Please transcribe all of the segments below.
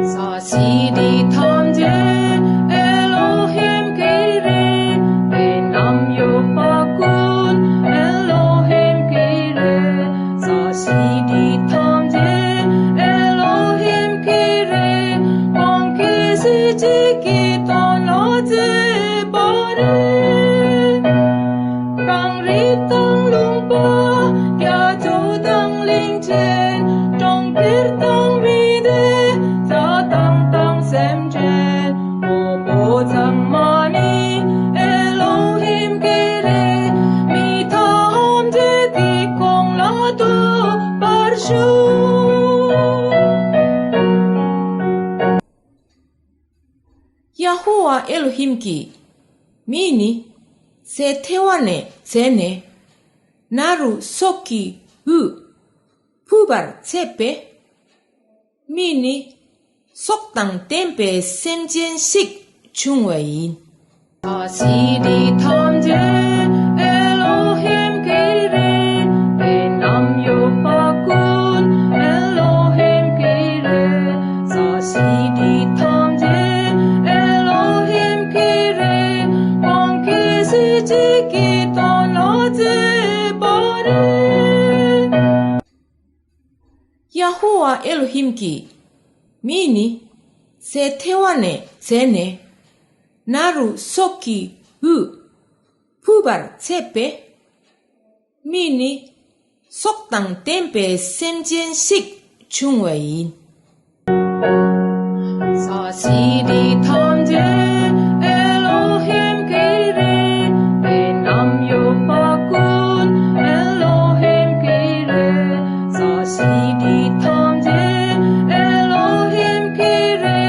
Sa si di tham je Elohim kiri Enam yo pakun Elohim kiri Sa si di tham je Elohim kiri Con kisi chiki ton lo je bare Càng rít tăng lung ba Kya chu tăng linh chen Trong kiết tăng mi đế Cha tăng tăng xem chen Mo chang mani Elohim kiri Mi tha hom je ki kong la tu Barshu Yahuwah Elohim ki Mini Se tewane sene Naru soki u Pubar tsepe Mini Soktang tempe senjen sik chungwayin Sa si di tham je Elohim kiri Enam yo pakun Elohim kiri Sa si di tham je Elohim kiri Con kisi chiki ton lo je bare Yahuwah Elohim ki Mini Se tewane sene Naru soki u Pubar tsepe Mini Soktang tempe senjen sik chungwayin Sa si di tham je Elohim kiri Enam yo pakun Elohim kiri Sa si di tham je Elohim kiri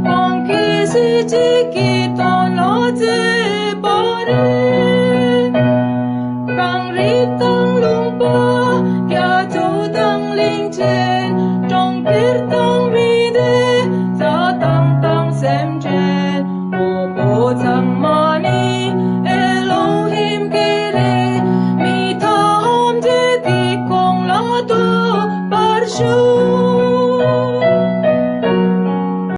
Con kisi chiki ton lo je bare Càng rít tăng lung ba Kya chu tăng linh chen Trong kiết tăng mi đế Cha tăng tăng xem chen Mo chang mani Elohim kiri Mi tha hom je ki kong la tu Barshu